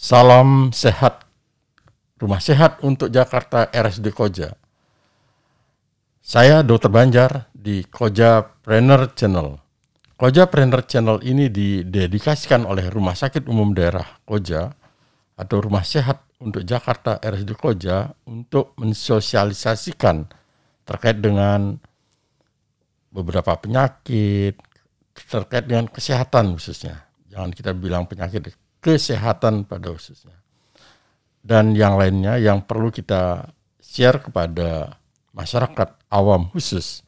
Salam sehat, rumah sehat untuk Jakarta RSUD Koja. Saya Dr. Banjar di Koja Trainer Channel. Koja Trainer Channel ini didedikasikan oleh Rumah Sakit Umum Daerah Koja atau Rumah Sehat untuk Jakarta RSUD Koja untuk mensosialisasikan terkait dengan beberapa penyakit, terkait dengan kesehatan khususnya. Jangan kita bilang penyakit, kesehatan pada khususnya. Dan yang lainnya yang perlu kita share kepada masyarakat awam khusus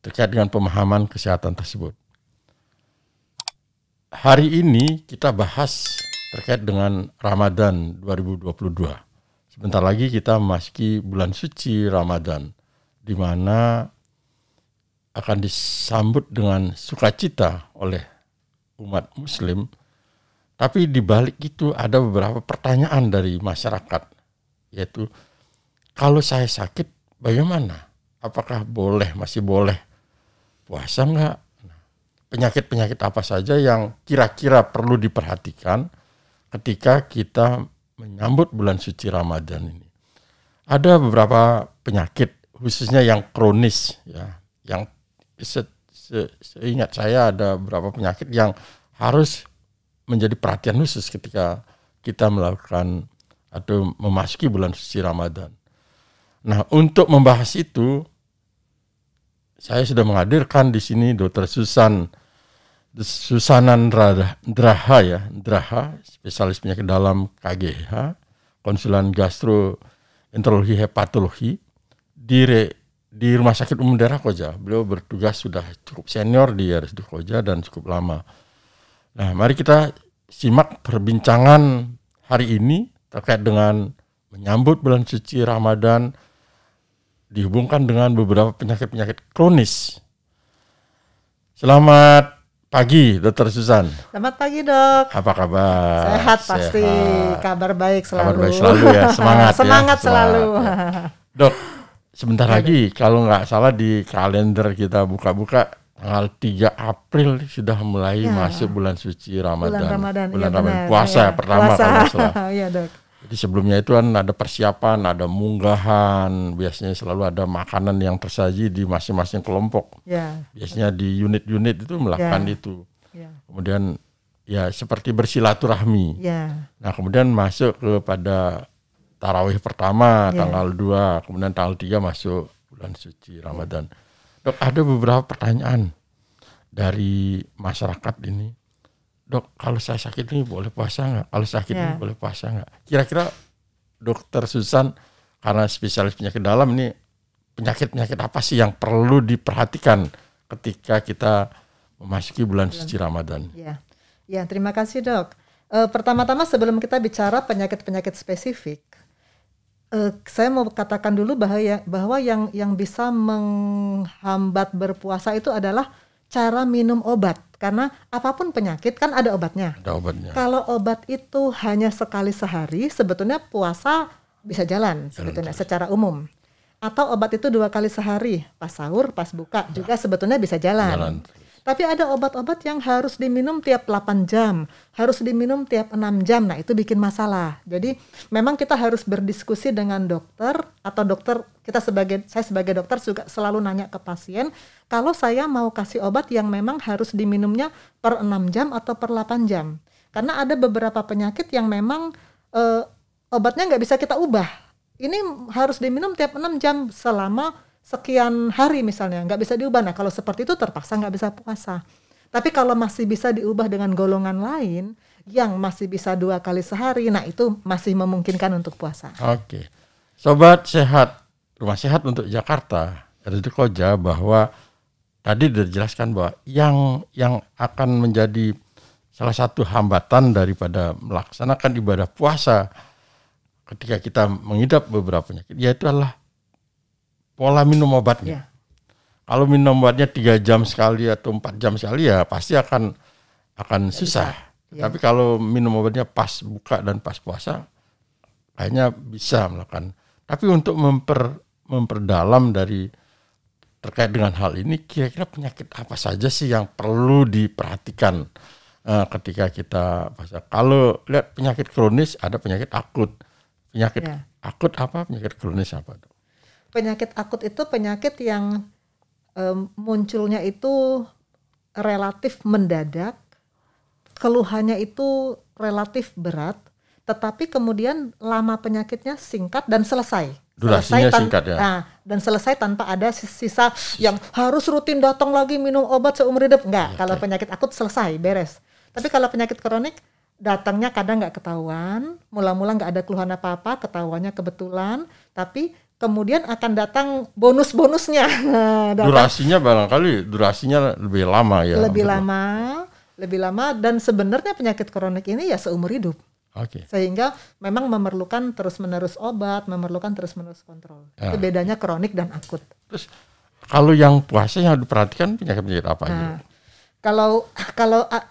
terkait dengan pemahaman kesehatan tersebut. Hari ini kita bahas terkait dengan Ramadan 2022. Sebentar lagi kita memasuki bulan suci Ramadan, di mana akan disambut dengan sukacita oleh umat muslim. Tapi di balik itu ada beberapa pertanyaan dari masyarakat, yaitu kalau saya sakit bagaimana? Apakah masih boleh puasa enggak? Penyakit-penyakit apa saja yang kira-kira perlu diperhatikan ketika kita menyambut bulan suci Ramadan ini? Ada beberapa penyakit khususnya yang kronis, ya, yang seingat saya ada beberapa penyakit yang harus menjadi perhatian khusus ketika kita melakukan atau memasuki bulan suci Ramadan. Nah, untuk membahas itu, saya sudah menghadirkan di sini Dr. Susanan Draha, spesialis penyakit dalam KGH, konsulan gastroenterologi hepatologi di Rumah Sakit Umum Daerah Koja. Beliau bertugas sudah cukup senior di RSUD Koja dan cukup lama. Nah, mari kita simak perbincangan hari ini terkait dengan menyambut bulan suci Ramadan dihubungkan dengan beberapa penyakit-penyakit kronis. Selamat pagi, Dr. Susan. Selamat pagi, Dok. Apa kabar? Sehat pasti, kabar baik selalu. Kabar baik selalu ya, semangat. Semangat ya, selalu. Ya. Dok, sebentar lagi kalau nggak salah di kalender kita buka-buka, tanggal 3 April sudah mulai masuk bulan suci Ramadan. Bulan Ramadan. Puasa pertama kalau nggak salah. Iya, Dok. Jadi sebelumnya itu kan ada persiapan, ada munggahan, biasanya selalu ada makanan yang tersaji di masing-masing kelompok. Ya. Biasanya di unit-unit itu melakukan itu. Ya. Kemudian ya seperti bersilaturahmi. Ya. Nah, kemudian masuk kepada tarawih pertama tanggal 2, kemudian tanggal 3 masuk bulan suci Ramadan. Dok, ada beberapa pertanyaan dari masyarakat ini. Dok, kalau saya sakit ini boleh puasa nggak? Kalau sakit ini boleh puasa nggak? Kira-kira Dokter Susan, karena spesialis penyakit dalam ini, penyakit-penyakit apa sih yang perlu diperhatikan ketika kita memasuki bulan suci Ramadan? Ya, terima kasih, Dok. Pertama-tama sebelum kita bicara penyakit-penyakit spesifik, saya mau katakan dulu bahwa yang bisa menghambat berpuasa itu adalah cara minum obat. Karena apapun penyakit kan ada obatnya. Ada obatnya. Kalau obat itu hanya sekali sehari, sebetulnya puasa bisa jalan sebetulnya secara umum. Atau obat itu 2 kali sehari, pas sahur, pas buka juga sebetulnya bisa jalan. Tapi ada obat-obat yang harus diminum tiap 8 jam, harus diminum tiap 6 jam. Nah, itu bikin masalah. Jadi, memang kita harus berdiskusi dengan dokter atau saya sebagai dokter juga selalu nanya ke pasien, kalau saya mau kasih obat yang memang harus diminumnya per 6 jam atau per 8 jam. Karena ada beberapa penyakit yang memang obatnya nggak bisa kita ubah. Ini harus diminum tiap 6 jam selama sekian hari misalnya, nggak bisa diubah. Nah, kalau seperti itu terpaksa nggak bisa puasa. Tapi kalau masih bisa diubah dengan golongan lain yang masih bisa 2 kali sehari, nah itu masih memungkinkan untuk puasa. Oke. Sobat sehat, Rumah Sehat untuk Jakarta RSUD Koja, bahwa tadi dijelaskan bahwa yang akan menjadi salah satu hambatan daripada melaksanakan ibadah puasa ketika kita mengidap beberapa penyakit, yaitu adalah pola minum obatnya. Kalau minum obatnya 3 jam sekali atau 4 jam sekali, ya pasti akan susah. Tapi kalau minum obatnya pas buka dan pas puasa, kayaknya bisa melakukan. Tapi untuk memperdalam dari terkait dengan hal ini, kira-kira penyakit apa saja sih yang perlu diperhatikan ketika kita puasa. Kalau lihat penyakit kronis ada penyakit akut. Penyakit akut apa? Penyakit kronis apa? Penyakit akut itu penyakit yang munculnya itu relatif mendadak, keluhannya itu relatif berat, tetapi kemudian lama penyakitnya singkat dan selesai. Durasinya singkat ya. Dan selesai tanpa ada sisa yang harus rutin datang lagi minum obat seumur hidup. Enggak, kalau penyakit akut selesai, beres. Tapi kalau penyakit kronik, datangnya kadang nggak ketahuan, mula-mula nggak ada keluhan apa-apa, ketahuannya kebetulan, tapi kemudian akan datang bonus-bonusnya. Durasinya barangkali lebih lama ya. Lebih lama dan sebenarnya penyakit kronik ini ya seumur hidup. Sehingga memang memerlukan terus-menerus obat, memerlukan terus-menerus kontrol. Itu bedanya kronik dan akut. Terus kalau yang puasa yang diperhatikan penyakit-penyakit apa aja? Kalau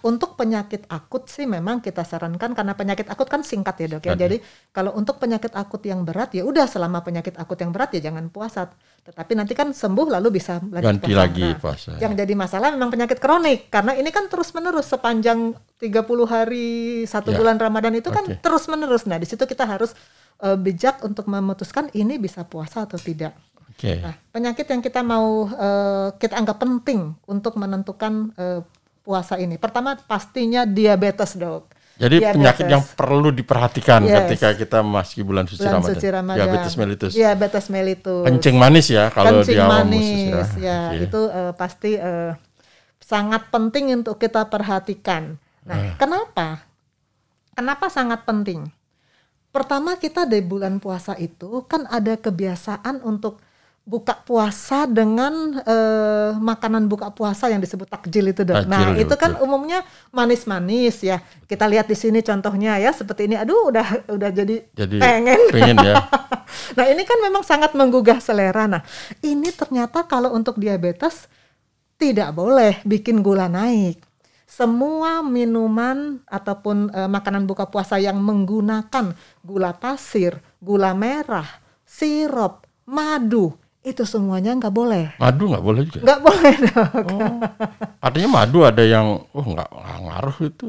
untuk penyakit akut sih memang kita sarankan, karena penyakit akut kan singkat ya dok ya. Jadi kalau untuk penyakit akut yang berat ya udah, selama penyakit akut yang berat ya jangan puasa. Tetapi nanti kan sembuh lalu bisa ganti lagi puasa. Yang jadi masalah memang penyakit kronik, karena ini kan terus menerus sepanjang 30 hari 1 bulan Ramadan itu kan terus menerus. Nah di situ kita harus bijak untuk memutuskan ini bisa puasa atau tidak. Nah, penyakit yang kita mau kita anggap penting untuk menentukan puasa ini. Pertama pastinya diabetes dok. Jadi penyakit yang perlu diperhatikan ketika kita masih bulan suci Ramadan. Diabetes mellitus. Kencing manis ya kalau di awam khusus ya. Itu pasti sangat penting untuk kita perhatikan. Nah, Kenapa sangat penting? Pertama, kita di bulan puasa itu kan ada kebiasaan untuk buka puasa dengan makanan buka puasa yang disebut takjil itu dok. Nah itu kan umumnya manis-manis ya. Kita lihat di sini contohnya ya seperti ini. Aduh udah jadi pengen ya. Nah ini kan memang sangat menggugah selera. Nah ini ternyata kalau untuk diabetes tidak boleh bikin gula naik. Semua minuman ataupun makanan buka puasa yang menggunakan gula pasir, gula merah, sirup, madu, itu semuanya nggak boleh. Madu nggak boleh juga? Nggak boleh dok. Artinya madu ada yang nggak ngaruh itu?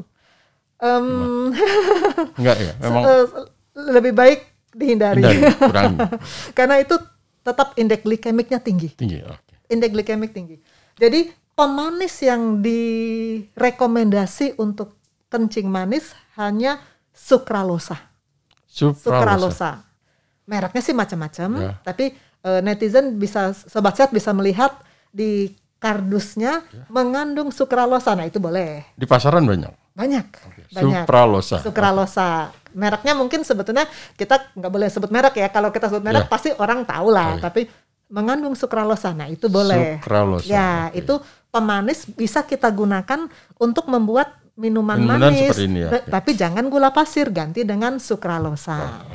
Nggak ya? Memang lebih baik dihindari. Karena itu tetap indeks glikemiknya tinggi. Indeks glikemik tinggi. Jadi pemanis yang direkomendasi untuk kencing manis hanya sukralosa. Mereknya sih macam-macam, tapi netizen bisa, sobat sehat bisa melihat di kardusnya mengandung sukralosa. Nah itu boleh. Di pasaran banyak. Sukralosa. Mereknya mungkin sebetulnya kita nggak boleh sebut merek ya. Kalau kita sebut merek pasti orang tahu lah. Tapi mengandung sukralosa, nah itu boleh. Itu pemanis bisa kita gunakan untuk membuat minuman manis. Ini, tapi jangan gula pasir, ganti dengan sukralosa.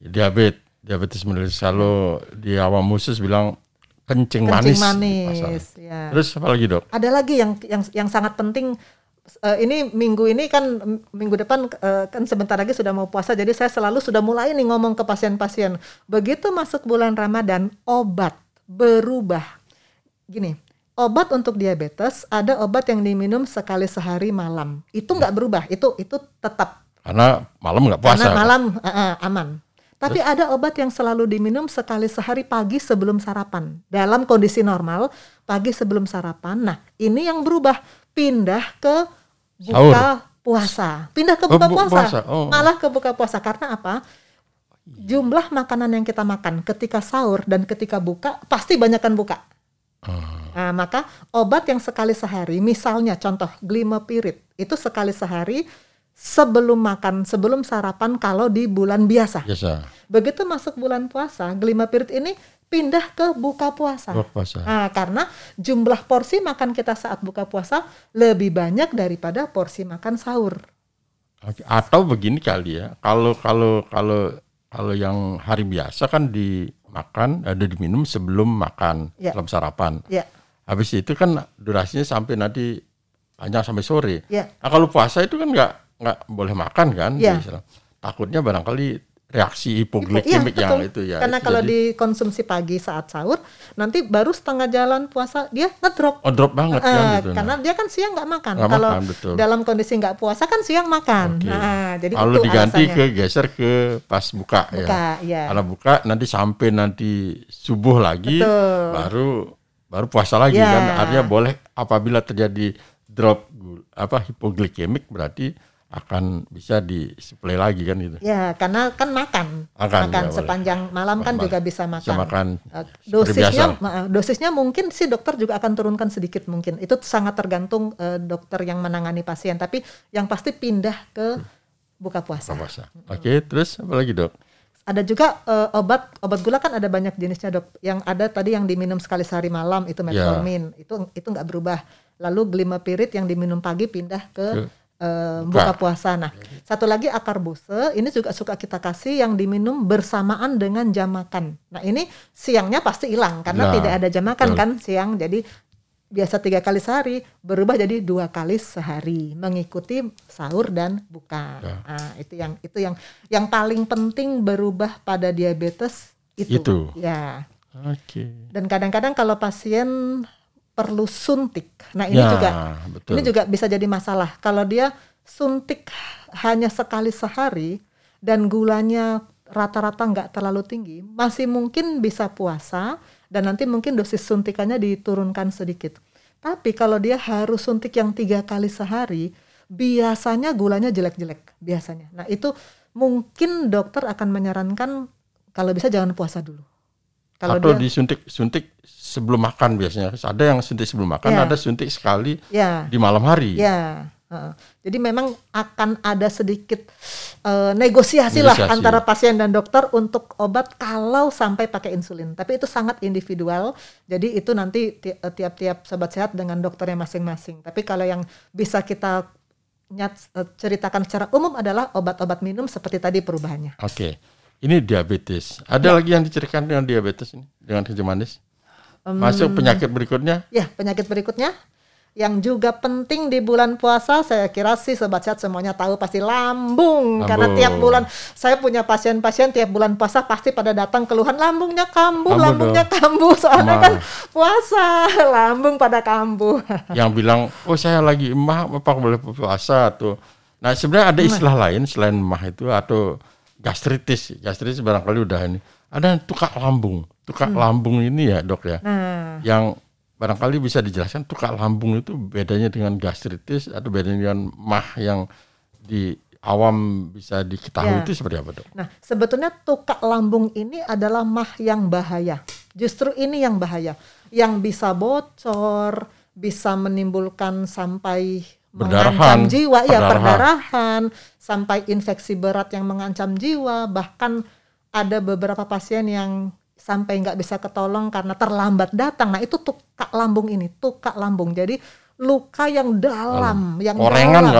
Diabetes mellitus, kalau di awam khusus bilang kencing manis. Ya. Terus apa lagi dok? Ada lagi yang sangat penting. Ini minggu depan kan sebentar lagi sudah mau puasa, jadi saya selalu sudah mulai nih ngomong ke pasien-pasien. Begitu masuk bulan Ramadan, obat berubah. Gini, obat untuk diabetes ada obat yang diminum sekali sehari malam. Itu nggak berubah, itu tetap. Karena malam nggak puasa. Karena malam aman. Tapi ada obat yang selalu diminum sekali sehari pagi sebelum sarapan. Dalam kondisi normal, pagi sebelum sarapan. Nah, ini yang berubah. Pindah ke buka puasa. Malah ke buka puasa. Karena apa? Jumlah makanan yang kita makan ketika sahur dan ketika buka, pasti banyakkan buka. Nah, maka obat yang sekali sehari, misalnya contoh Glimepirid, itu sekali sehari sebelum makan, sebelum sarapan kalau di bulan biasa. Begitu masuk bulan puasa, Glimepirid ini pindah ke buka puasa. Nah, karena jumlah porsi makan kita saat buka puasa lebih banyak daripada porsi makan sahur. Atau begini kali ya, kalau yang hari biasa kan dimakan, ada diminum sebelum makan, sebelum sarapan. Habis itu kan durasinya sampai nanti panjang sampai sore. Nah, kalau puasa itu kan nggak boleh makan kan, takutnya barangkali reaksi hipoglikemik Iya, yang betul. itu ya. Karena Itu kalau jadi, dikonsumsi pagi saat sahur, nanti baru setengah jalan puasa dia ngedrop. drop banget kan gitu. Karena dia kan siang nggak makan. Nggak Kalau makan, betul. dalam kondisi nggak puasa kan siang makan. Oke. Nah, jadi Lalu itu diganti alasannya. geser ke pas buka, ya. Buka, ya. Karena buka nanti sampai nanti subuh lagi, Betul. baru puasa lagi Ya. kan. Artinya boleh apabila terjadi drop hipoglikemik berarti akan bisa disuplai lagi kan itu. Ya, karena kan makan Ya, boleh. sepanjang malam kan juga bisa makan. Bisa makan Dosisnya, dosisnya mungkin si dokter juga akan turunkan sedikit mungkin. Itu sangat tergantung dokter yang menangani pasien. Tapi yang pasti pindah ke buka puasa. Oke, terus apa lagi, Dok? Ada juga obat gula kan ada banyak jenisnya, Dok. Yang ada tadi yang diminum sekali sehari malam itu metformin. Itu nggak berubah. Lalu glimepirid yang diminum pagi pindah ke buka puasa. Nah, satu lagi akarbuse, ini juga suka kita kasih yang diminum bersamaan dengan jam makan. Nah, ini siangnya pasti hilang karena tidak ada jam makan kan siang. Jadi biasa 3 kali sehari berubah jadi 2 kali sehari mengikuti sahur dan buka. Nah, itu yang paling penting berubah pada diabetes itu. Ya. Oke. Dan kadang-kadang kalau pasien perlu suntik. Nah, ini juga bisa jadi masalah. Kalau dia suntik hanya sekali sehari dan gulanya rata-rata nggak terlalu tinggi, masih mungkin bisa puasa dan nanti mungkin dosis suntikannya diturunkan sedikit. Tapi kalau dia harus suntik yang 3 kali sehari, biasanya gulanya jelek-jelek biasanya. Nah, itu mungkin dokter akan menyarankan kalau bisa jangan puasa dulu. Kalau atau disuntik sebelum makan biasanya. Ada yang suntik sebelum makan, ada suntik sekali di malam hari. Ya. Jadi memang akan ada sedikit negosiasi lah antara pasien dan dokter untuk obat kalau sampai pakai insulin. Tapi itu sangat individual. Jadi itu nanti tiap-tiap sobat sehat dengan dokternya masing-masing. Tapi kalau yang bisa kita ceritakan secara umum adalah obat-obat minum seperti tadi perubahannya. Oke. Ini diabetes. Ada lagi yang diceritakan dengan diabetes ini, dengan kencing manis? Masuk penyakit berikutnya? Ya, penyakit berikutnya yang juga penting di bulan puasa, saya kira sih sobat sehat semuanya tahu pasti lambung. Karena tiap bulan saya punya pasien-pasien tiap bulan puasa pasti pada datang keluhan lambungnya kambuh. Soalnya kan puasa, lambung pada kambuh. Yang bilang, oh saya lagi emah, apa boleh puasa tuh. Nah sebenarnya ada istilah lain selain emah itu atau gastritis barangkali udah ini. Ada tukak lambung. Tukak lambung ini ya, Dok ya. Yang barangkali bisa dijelaskan tukak lambung itu bedanya dengan gastritis atau bedanya dengan mah yang di awam bisa diketahui itu seperti apa, Dok? Nah, sebetulnya tukak lambung ini adalah mah yang bahaya. Justru ini yang bahaya. Yang bisa bocor, bisa menimbulkan sampai mengancam jiwa, perdarahan, sampai infeksi berat yang mengancam jiwa, bahkan ada beberapa pasien yang sampai nggak bisa ketolong karena terlambat datang. Nah, itu tukak lambung ini, tukak lambung. Jadi luka yang dalam, yang korengan,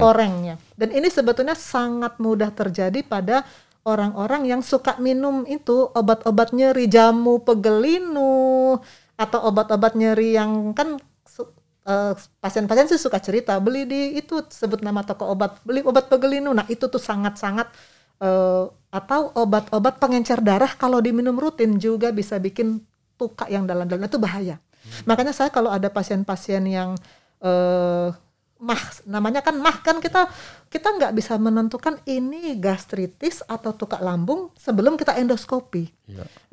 korengnya. Dan ini sebetulnya sangat mudah terjadi pada orang-orang yang suka minum itu obat-obat nyeri, jamu pegelinu atau obat-obat nyeri yang kan pasien-pasien sih suka cerita beli di itu sebut nama toko obat, beli obat pegelinu. Nah, itu tuh sangat-sangat atau obat-obat pengencer darah kalau diminum rutin juga bisa bikin tukak yang dalam-dalam itu bahaya. Makanya saya kalau ada pasien-pasien yang mah, namanya kan mah kan kita nggak bisa menentukan ini gastritis atau tukak lambung sebelum kita endoskopi.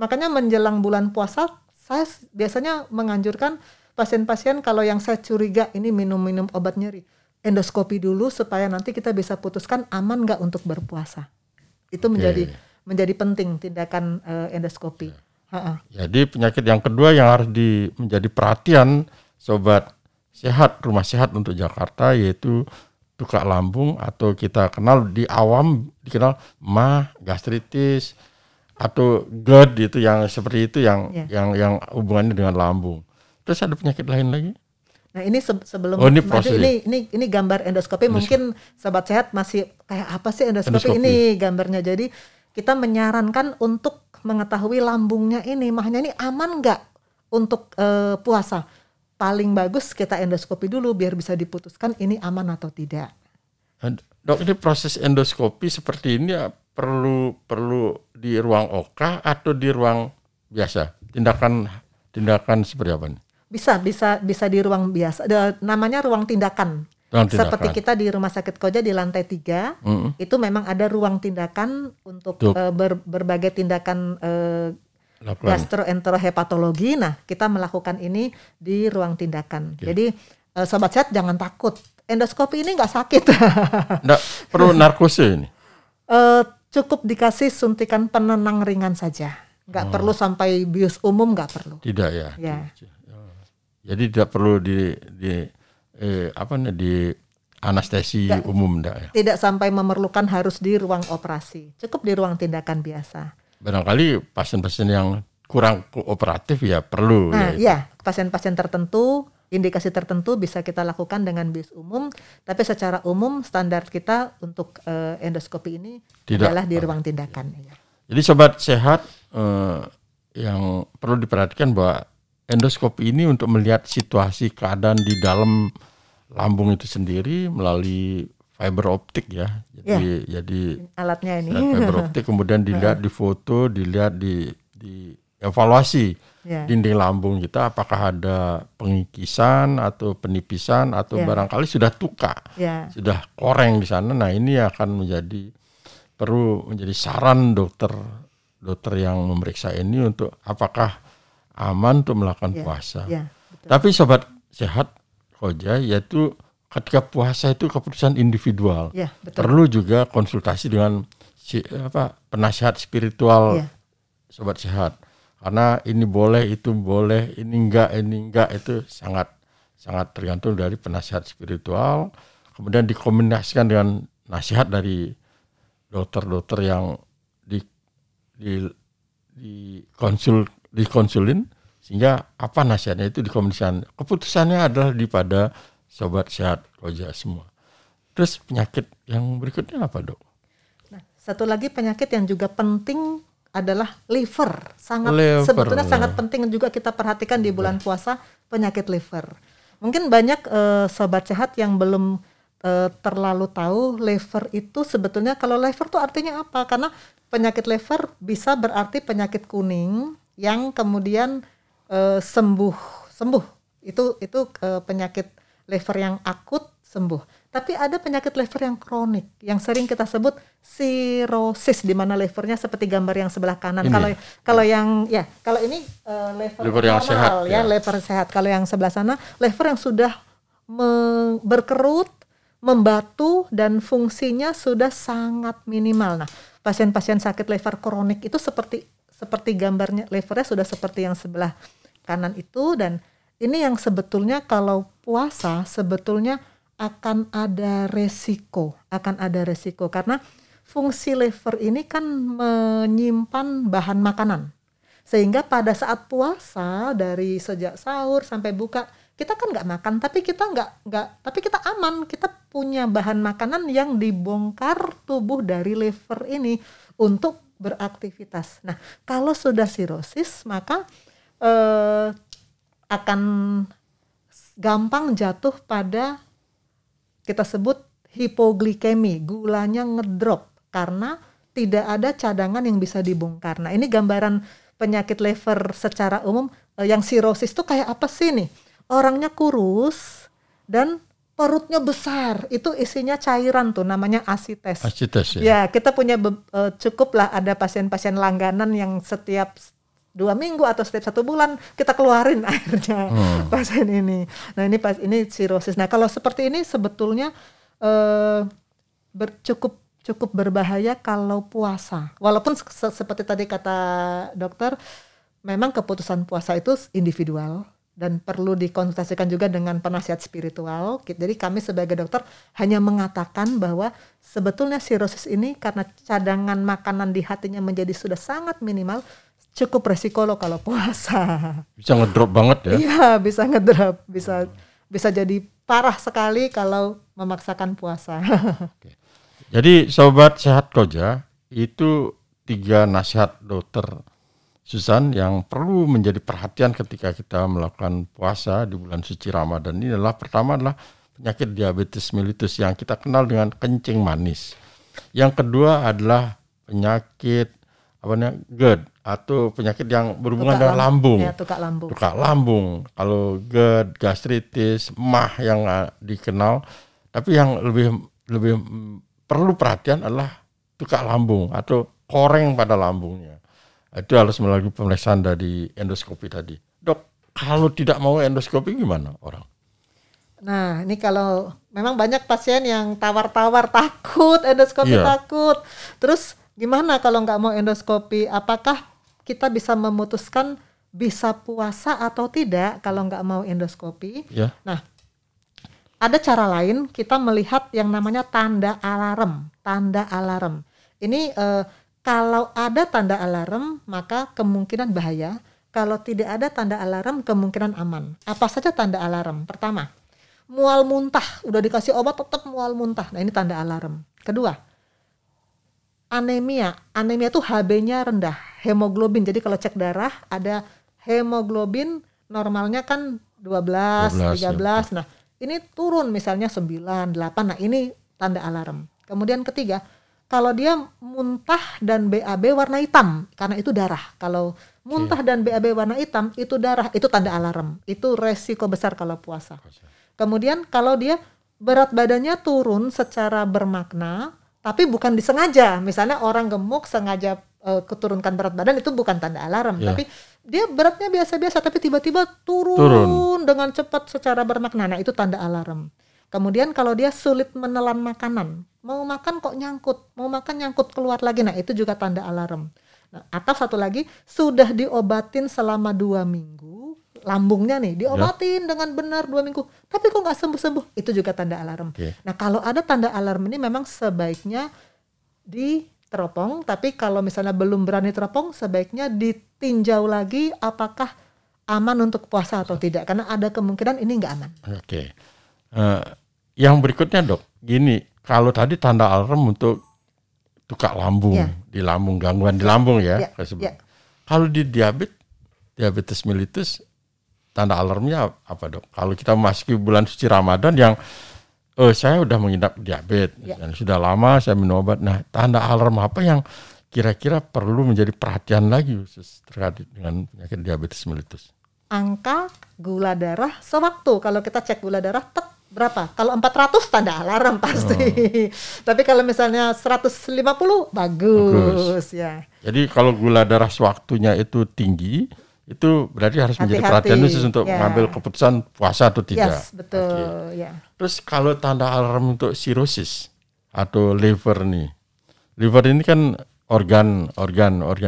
Makanya menjelang bulan puasa saya biasanya menganjurkan pasien-pasien kalau yang saya curiga ini minum obat nyeri, endoskopi dulu supaya nanti kita bisa putuskan aman nggak untuk berpuasa. Itu menjadi penting tindakan endoskopi. Jadi penyakit yang kedua yang harus menjadi perhatian sobat sehat, rumah sehat untuk Jakarta yaitu tukak lambung atau kita kenal di awam dikenal mah, gastritis atau GERD itu yang seperti itu yang hubungannya dengan lambung. Terus ada penyakit lain lagi? Nah, ini sebelum ini gambar endoskopi. Mungkin sobat sehat masih kayak apa sih endoskopi? Ini gambarnya. Jadi kita menyarankan untuk mengetahui lambungnya ini, mahnya ini aman nggak untuk puasa. Paling bagus kita endoskopi dulu biar bisa diputuskan ini aman atau tidak. Dok, ini proses endoskopi seperti ini ya, perlu di ruang OK atau di ruang biasa? Tindakan seperti apa nih? Bisa di ruang biasa. Namanya ruang tindakan. Seperti kita di Rumah Sakit Koja di lantai 3, itu memang ada ruang tindakan untuk berbagai tindakan gastroenterohepatologi. Nah, kita melakukan ini di ruang tindakan. Jadi sobat sehat jangan takut. Endoskopi ini nggak sakit. Nggak perlu narkose ini? Cukup dikasih suntikan penenang ringan saja. Nggak perlu sampai bius umum, nggak perlu. Tidak ya? Ya. Jadi tidak perlu di anestesi umum enggak ya? Tidak sampai memerlukan harus di ruang operasi. Cukup di ruang tindakan biasa. Barangkali pasien-pasien yang kurang kooperatif ya perlu. Nah, ya, pasien-pasien tertentu, indikasi tertentu bisa kita lakukan dengan bius umum, tapi secara umum standar kita untuk endoskopi ini adalah di ruang tindakan. Ya. Jadi sobat sehat yang perlu diperhatikan bahwa endoskopi ini untuk melihat situasi keadaan di dalam lambung itu sendiri melalui fiber optik ya. Jadi alatnya ini. Fiber optik kemudian dilihat di foto, dilihat di evaluasi dinding lambung kita apakah ada pengikisan atau penipisan atau barangkali sudah tuka, sudah koreng di sana. Nah, ini akan perlu menjadi saran dokter yang memeriksa ini untuk apakah aman untuk melakukan puasa. Tapi sobat sehat Koja, yaitu ketika puasa itu keputusan individual. Perlu juga konsultasi dengan penasihat spiritual sobat sehat. Karena ini boleh, itu boleh, ini enggak itu sangat tergantung dari penasihat spiritual. Kemudian dikombinasikan dengan nasihat dari dokter-dokter yang dikonsulin. Sehingga apa nasihatnya itu dikomunikasikan. Keputusannya adalah pada sobat sehat Koja semua. Terus penyakit yang berikutnya apa, Dok? Nah, satu lagi penyakit yang juga penting adalah liver. Sebetulnya sangat penting juga kita perhatikan di bulan puasa, penyakit liver. Mungkin banyak sobat sehat yang belum terlalu tahu liver itu sebetulnya, kalau liver itu artinya apa? Karena penyakit liver bisa berarti penyakit kuning yang kemudian sembuh itu penyakit liver yang akut sembuh. Tapi ada penyakit liver yang kronik yang sering kita sebut sirosis, di mana livernya seperti gambar yang sebelah kanan. Kalau ini liver yang normal sehat, liver sehat. Kalau yang sebelah sana liver yang sudah berkerut, membatu dan fungsinya sudah sangat minimal. Nah, pasien-pasien sakit liver kronik itu seperti gambarnya, livernya sudah seperti yang sebelah kanan itu. Dan ini yang sebetulnya kalau puasa sebetulnya akan ada resiko karena fungsi liver ini kan menyimpan bahan makanan, sehingga pada saat puasa dari sejak sahur sampai buka kita kan nggak makan, tapi kita aman, kita punya bahan makanan yang dibongkar tubuh dari liver ini untuk beraktivitas. Nah, kalau sudah sirosis maka akan gampang jatuh pada kita sebut hipoglikemi, gulanya ngedrop karena tidak ada cadangan yang bisa dibongkar. Nah, ini gambaran penyakit liver secara umum. Yang sirosis itu kayak apa sih nih? Orangnya kurus dan perutnya besar, itu isinya cairan tuh, namanya asites. Ya, kita punya cukup lah ada pasien-pasien langganan yang setiap 2 minggu atau setiap 1 bulan kita keluarin airnya pasien ini. Nah, ini sirosis. Nah, kalau seperti ini sebetulnya cukup berbahaya kalau puasa. Walaupun seperti tadi kata dokter, memang keputusan puasa itu individual dan perlu dikonsultasikan juga dengan penasihat spiritual. Jadi kami sebagai dokter hanya mengatakan bahwa sebetulnya sirosis ini karena cadangan makanan di hatinya menjadi sudah sangat minimal, cukup resiko loh kalau puasa. Bisa ngedrop banget ya? Iya, bisa ngedrop, bisa jadi parah sekali kalau memaksakan puasa. Oke. Jadi sobat sehat Koja, itu 3 nasihat dokter Susan yang perlu menjadi perhatian ketika kita melakukan puasa di bulan suci Ramadan ini adalah, pertama adalah penyakit diabetes mellitus yang kita kenal dengan kencing manis. Yang kedua adalah penyakit GERD atau penyakit yang berhubungan dengan lambung. Ya, tukak lambung. Tukak lambung. Kalau GERD, gastritis, MAH yang dikenal, tapi yang lebih perlu perhatian adalah tukak lambung atau koreng pada lambungnya. Itu harus melalui pemeriksaan dari endoskopi tadi. Dok, kalau tidak mau endoskopi gimana orang? Nah, ini kalau memang banyak pasien yang tawar-tawar takut, endoskopi takut. Terus gimana kalau nggak mau endoskopi? Apakah kita bisa memutuskan bisa puasa atau tidak kalau nggak mau endoskopi? Yeah. Nah, ada cara lain kita melihat yang namanya tanda alarm. Tanda alarm. Ini kalau ada tanda alarm maka kemungkinan bahaya. Kalau tidak ada tanda alarm kemungkinan aman. Apa saja tanda alarm? Pertama, mual muntah. Udah dikasih obat tetap mual muntah. Nah, ini tanda alarm. Kedua, anemia. Anemia itu HB-nya rendah, hemoglobin. Jadi kalau cek darah ada hemoglobin normalnya kan 12 13. Ya. Nah, ini turun misalnya 9, 8. Nah, ini tanda alarm. Kemudian ketiga, kalau dia muntah dan BAB warna hitam karena itu darah. Kalau muntah dan BAB warna hitam itu darah, itu tanda alarm. Itu resiko besar kalau puasa. Kemudian kalau dia berat badannya turun secara bermakna tapi bukan disengaja. Misalnya orang gemuk sengaja keturunkan berat badan, itu bukan tanda alarm, tapi dia beratnya biasa-biasa tapi tiba-tiba turun dengan cepat secara bermakna. Nah, itu tanda alarm. Kemudian kalau dia sulit menelan makanan, mau makan kok nyangkut, mau makan nyangkut keluar lagi, nah itu juga tanda alarm. Nah, atau satu lagi, sudah diobatin selama 2 minggu, lambungnya nih diobatin dengan benar 2 minggu, tapi kok nggak sembuh-sembuh, itu juga tanda alarm. Nah, kalau ada tanda alarm ini memang sebaiknya diteropong, tapi kalau misalnya belum berani teropong, sebaiknya ditinjau lagi apakah aman untuk puasa atau tidak, karena ada kemungkinan ini nggak aman. Yang berikutnya dok, gini, kalau tadi tanda alarm untuk tukak lambung, di lambung, gangguan di lambung Kalau di diabetes mellitus, tanda alarmnya apa dok? Kalau kita memasuki bulan suci Ramadan yang saya udah mengidap diabetes dan sudah lama saya minum obat. Nah, tanda alarm apa yang kira-kira perlu menjadi perhatian lagi khusus terkait dengan penyakit diabetes mellitus? Angka gula darah sewaktu. Kalau kita cek gula darah berapa? Kalau 400 tanda alarm pasti. Tapi kalau misalnya 150 bagus ya. Jadi kalau gula darah sewaktunya itu tinggi, itu berarti harus menjadi perhatian khusus untuk mengambil keputusan puasa atau tidak. Yes, betul. Terus kalau tanda alarm untuk sirosis atau liver nih. Liver ini kan organ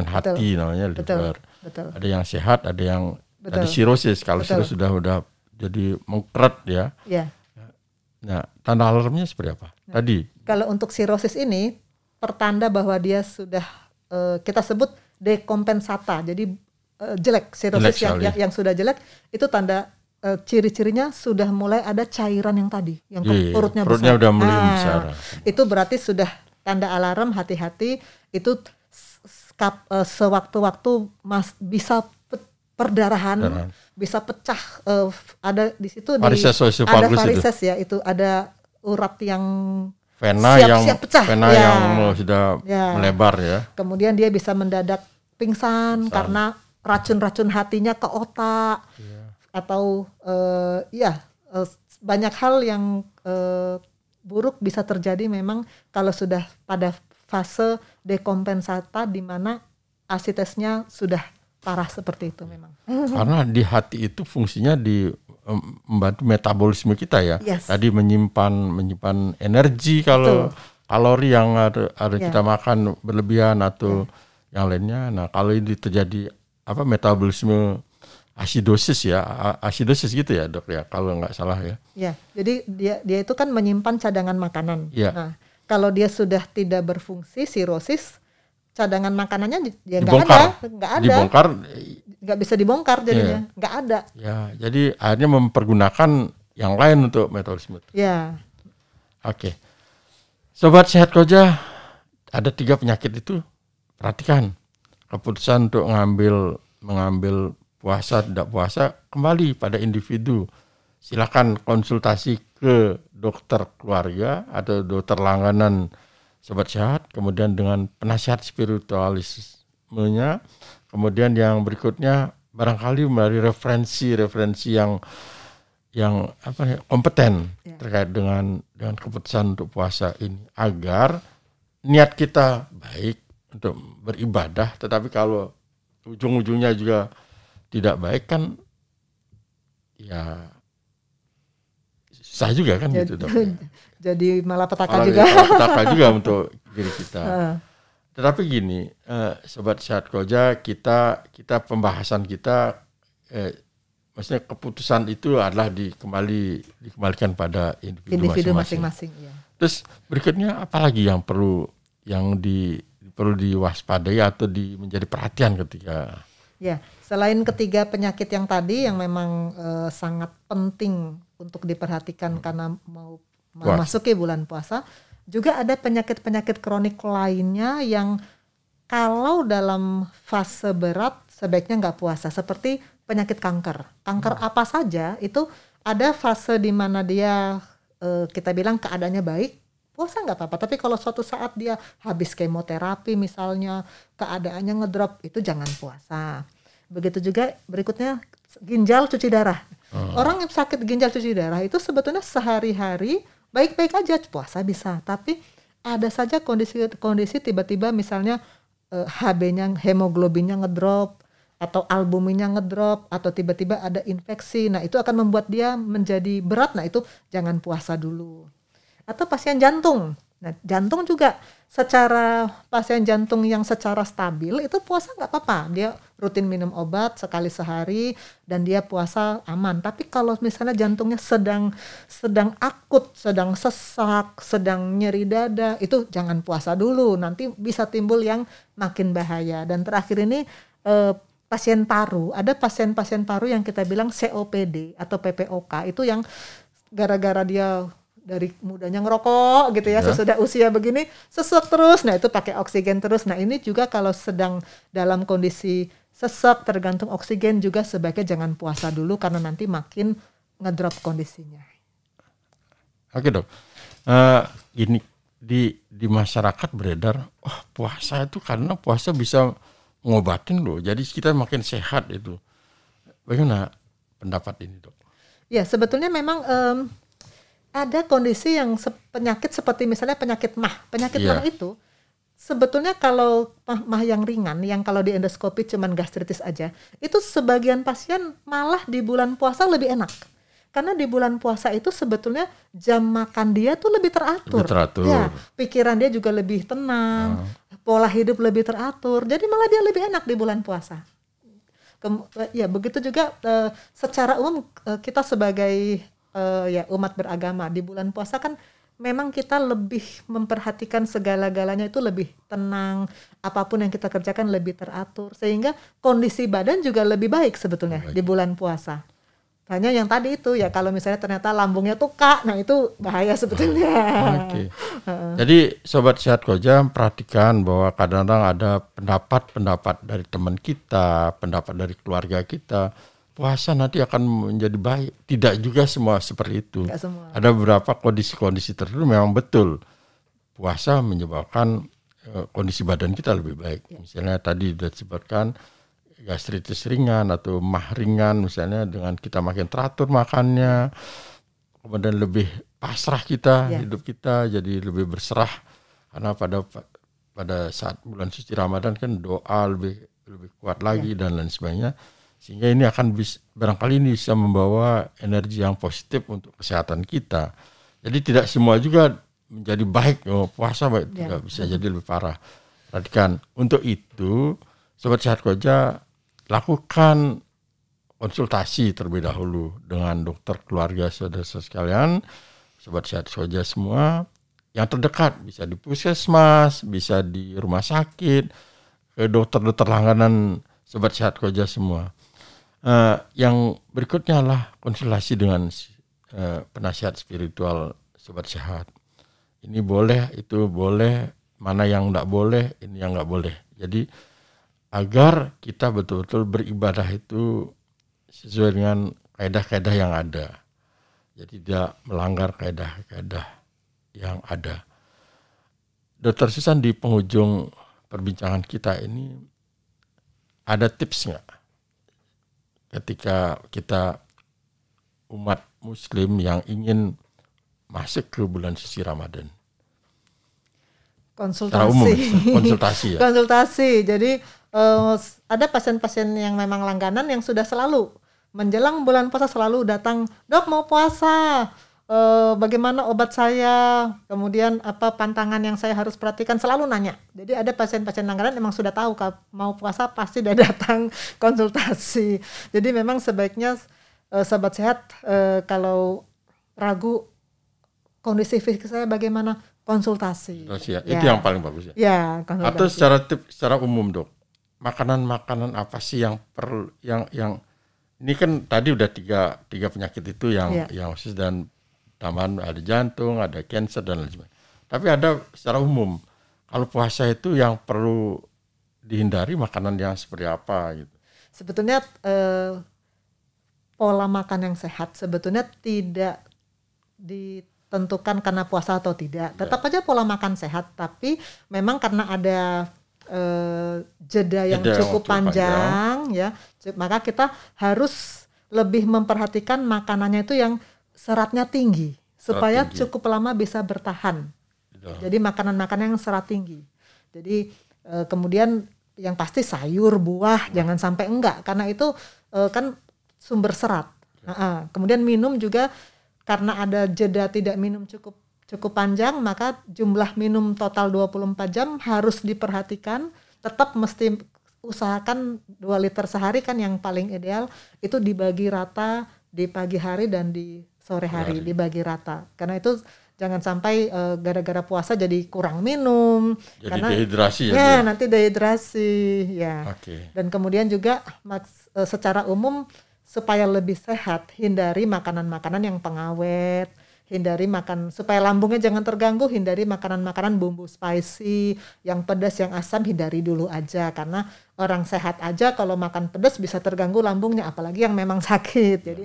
hati namanya liver. Betul. Ada yang sehat, ada yang tadi sirosis. Kalau sirosis sudah jadi mengkeret ya. Nah, tanda alarmnya seperti apa? Tadi. Kalau untuk sirosis ini pertanda bahwa dia sudah kita sebut dekompensata. Jadi jelek, sirosis yang sudah jelek itu tanda ciri-cirinya sudah mulai ada cairan yang tadi, yang perutnya besar. Udah mulai besar. Itu berarti sudah tanda alarm, hati-hati. Itu sewaktu-waktu bisa perdarahan, bisa pecah, ada di situ ada varises ya, itu ada urat yang siap pecah, yang sudah melebar ya. Kemudian dia bisa mendadak pingsan karena racun-racun hatinya ke otak, atau banyak hal yang buruk bisa terjadi memang kalau sudah pada fase dekompensata di mana asitesnya sudah parah seperti itu memang. Karena di hati itu fungsinya membantu metabolisme kita ya. Tadi menyimpan energi kalau kalori yang ada kita makan berlebihan atau yang lainnya. Nah, kalau ini terjadi metabolisme asidosis gitu ya dok ya, kalau nggak salah ya. Ya, jadi dia itu kan menyimpan cadangan makanan. Nah, kalau dia sudah tidak berfungsi sirosis, cadangan makanannya dia nggak ada, dibongkar, nggak bisa dibongkar jadinya, nggak ada. Ya, jadi akhirnya mempergunakan yang lain untuk metabolisme. Oke. Sobat Sehat Koja, ada 3 penyakit itu, perhatikan. Keputusan untuk mengambil puasa tidak puasa kembali pada individu. silakan konsultasi ke dokter keluarga atau dokter langganan Sobat Sehat, kemudian dengan penasihat spiritualismenya. Kemudian yang berikutnya barangkali melalui referensi yang kompeten terkait dengan keputusan untuk puasa ini, agar niat kita baik untuk beribadah, tetapi kalau ujung-ujungnya juga tidak baik kan ya susah juga kan gitu dok. Jadi malapetaka juga untuk diri kita. Tetapi gini, Sobat Sehat Koja, kita pembahasan kita, maksudnya keputusan itu adalah dikembalikan pada individu masing-masing. Ya. Terus berikutnya apalagi yang perlu diwaspadai atau menjadi perhatian ketika? Ya, selain ketiga penyakit yang tadi yang memang sangat penting untuk diperhatikan karena mau memasuki bulan puasa, juga ada penyakit-penyakit kronik lainnya yang kalau dalam fase berat sebaiknya nggak puasa, seperti penyakit kanker. Kanker apa saja itu ada fase di mana dia kita bilang keadaannya baik, puasa nggak apa-apa. Tapi kalau suatu saat dia habis kemoterapi misalnya, keadaannya ngedrop, itu jangan puasa. Begitu juga berikutnya ginjal cuci darah. Orang yang sakit ginjal cuci darah itu sebetulnya sehari-hari baik-baik aja, puasa bisa. Tapi ada saja kondisi tiba-tiba misalnya HB-nya, hemoglobinnya ngedrop, atau albuminnya ngedrop, atau tiba-tiba ada infeksi. Nah itu akan membuat dia menjadi berat. Nah itu jangan puasa dulu. Atau pasien jantung. Nah jantung juga, secara pasien jantung yang secara stabil itu puasa nggak apa-apa. Dia rutin minum obat sekali sehari dan dia puasa aman. Tapi kalau misalnya jantungnya sedang akut, sedang sesak, sedang nyeri dada, itu jangan puasa dulu. Nanti bisa timbul yang makin bahaya. Dan terakhir ini pasien paru, ada pasien-pasien paru yang kita bilang COPD atau PPOK, itu yang gara-gara dia dari mudanya ngerokok gitu ya, sesudah usia begini sesak terus, nah itu pakai oksigen terus. Nah ini juga kalau sedang dalam kondisi sesak tergantung oksigen juga sebaiknya jangan puasa dulu karena nanti makin ngedrop kondisinya. Oke dok, ini di masyarakat beredar, puasa itu karena puasa bisa ngobatin loh, jadi kita makin sehat itu. Bagaimana pendapat ini dok? Ya sebetulnya memang ada kondisi yang penyakit seperti misalnya penyakit mah. Penyakit mah itu sebetulnya kalau mah yang ringan, yang kalau di endoskopi cuman gastritis aja, itu sebagian pasien malah di bulan puasa lebih enak. Karena di bulan puasa itu sebetulnya jam makan dia tuh lebih teratur. Ya, pikiran dia juga lebih tenang, pola hidup lebih teratur. Jadi malah dia lebih enak di bulan puasa. Ya begitu juga secara umum kita sebagai umat beragama di bulan puasa kan memang kita lebih memperhatikan segala-galanya itu lebih tenang, apapun yang kita kerjakan lebih teratur, sehingga kondisi badan juga lebih baik sebetulnya di bulan puasa. Hanya yang tadi itu ya, kalau misalnya ternyata lambungnya tuh nah itu bahaya sebetulnya. Jadi Sobat Sehat Koja perhatikan bahwa kadang-kadang ada pendapat dari teman kita, pendapat dari keluarga kita, puasa nanti akan menjadi baik. Tidak juga semua seperti itu. Ada beberapa kondisi-kondisi tertentu memang betul puasa menyebabkan kondisi badan kita lebih baik. Misalnya tadi sudah disebutkan gastritis ringan atau mah ringan, misalnya dengan kita makin teratur makannya, kemudian lebih pasrah kita, hidup kita jadi lebih berserah. Karena pada saat bulan suci Ramadan kan doa lebih kuat lagi dan lain sebagainya. Sehingga ini akan barangkali ini bisa membawa energi yang positif untuk kesehatan kita. Jadi tidak semua juga menjadi baik, puasa baik, juga bisa jadi lebih parah. Perhatikan, untuk itu Sobat Sehat Koja lakukan konsultasi terlebih dahulu dengan dokter keluarga saudara-saudara sekalian, Sobat Sehat Koja semua yang terdekat, bisa di puskesmas, bisa di rumah sakit, ke dokter-dokter langganan Sobat Sehat Koja semua. Yang berikutnya adalah konsultasi dengan penasihat spiritual Sobat Sehat. Ini boleh, itu boleh, mana yang enggak boleh, ini yang enggak boleh. Jadi agar kita betul-betul beribadah itu sesuai dengan kaidah-kaidah yang ada. Jadi tidak melanggar kaidah-kaidah yang ada. Dr. Susan, di penghujung perbincangan kita ini ada tips nggak ketika kita umat Muslim yang ingin masuk ke bulan suci Ramadan? Konsultasi ya. Konsultasi. Jadi ada pasien-pasien yang memang langganan yang sudah selalu menjelang bulan puasa selalu datang, "Dok, mau puasa. Bagaimana obat saya? Kemudian apa pantangan yang saya harus perhatikan?" Selalu nanya. Jadi ada pasien-pasien langganan memang sudah tahu kalau mau puasa pasti udah datang konsultasi. Jadi memang sebaiknya sahabat sehat kalau ragu kondisi fisik saya bagaimana, konsultasi. Ya. Itu yang paling bagus ya. Ya, konsultasi. Atau secara umum, Dok, makanan-makanan apa sih yang perlu yang ini kan tadi udah tiga penyakit itu yang khusus, dan tambahan ada jantung, ada cancer dan lain sebagainya. Tapi ada secara umum, kalau puasa itu yang perlu dihindari makanan yang seperti apa gitu. Sebetulnya pola makan yang sehat sebetulnya tidak ditentukan karena puasa atau tidak. Tetap aja pola makan sehat, tapi memang karena ada jeda yang cukup panjang ya, maka kita harus lebih memperhatikan makanannya itu yang seratnya tinggi supaya cukup lama bisa bertahan. Jadi makanan-makanan yang serat tinggi. Jadi kemudian yang pasti sayur, buah jangan sampai enggak, karena itu kan sumber serat. Kemudian minum juga, karena ada jeda tidak minum cukup panjang, maka jumlah minum total 24 jam harus diperhatikan. Tetap mesti usahakan 2 liter sehari kan yang paling ideal, itu dibagi rata di pagi hari dan di sore hari, dibagi rata. Karena itu jangan sampai gara-gara puasa jadi kurang minum. Jadi karena dehidrasi ya. Nanti dehidrasi ya. Okay. Dan kemudian juga secara umum supaya lebih sehat, hindari makanan-makanan yang pengawet, hindari makan supaya lambungnya jangan terganggu, hindari makanan-makanan bumbu spicy, yang pedas, yang asam hindari dulu aja, karena orang sehat aja kalau makan pedas bisa terganggu lambungnya, apalagi yang memang sakit. Jadi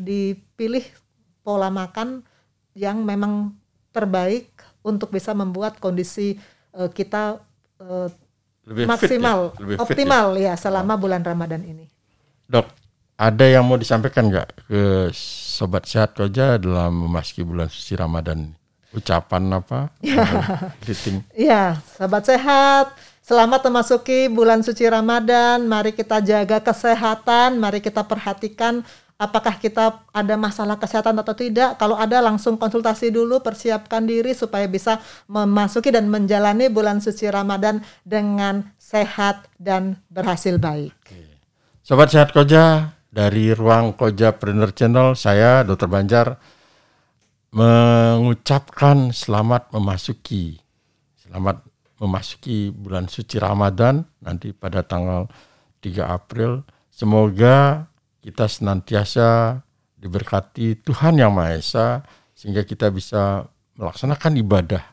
dipilih pola makan yang memang terbaik untuk bisa membuat kondisi kita lebih maksimal, fit, ya? Lebih optimal fit, ya selama bulan Ramadan ini. Dok, ada yang mau disampaikan nggak ke Sobat Sehat Koja dalam memasuki bulan suci Ramadan? Ucapan apa? Iya, Sobat Sehat, selamat memasuki bulan suci Ramadan. Mari kita jaga kesehatan, mari kita perhatikan apakah kita ada masalah kesehatan atau tidak. Kalau ada, langsung konsultasi dulu, persiapkan diri supaya bisa memasuki dan menjalani bulan suci Ramadan dengan sehat dan berhasil baik. Sobat Sehat Koja, dari Ruang Kojapreneur Channel, saya Dr. Banjar mengucapkan selamat memasuki bulan suci Ramadan nanti pada tanggal 3 April. Semoga kita senantiasa diberkati Tuhan Yang Maha Esa sehingga kita bisa melaksanakan ibadah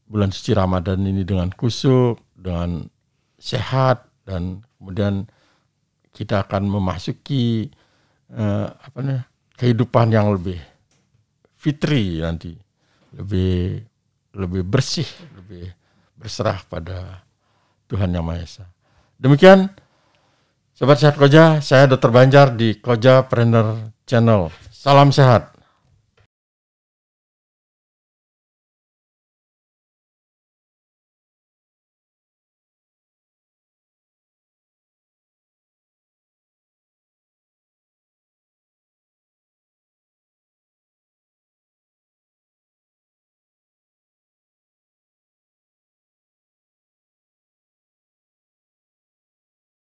bulan suci Ramadan ini dengan khusyuk, dengan sehat, dan kemudian kita akan memasuki kehidupan yang lebih fitri nanti, lebih bersih, lebih berserah pada Tuhan Yang Maha Esa. Demikian Sobat Sehat Koja, saya Dr. Banjar di Kojapreneur Channel. Salam sehat.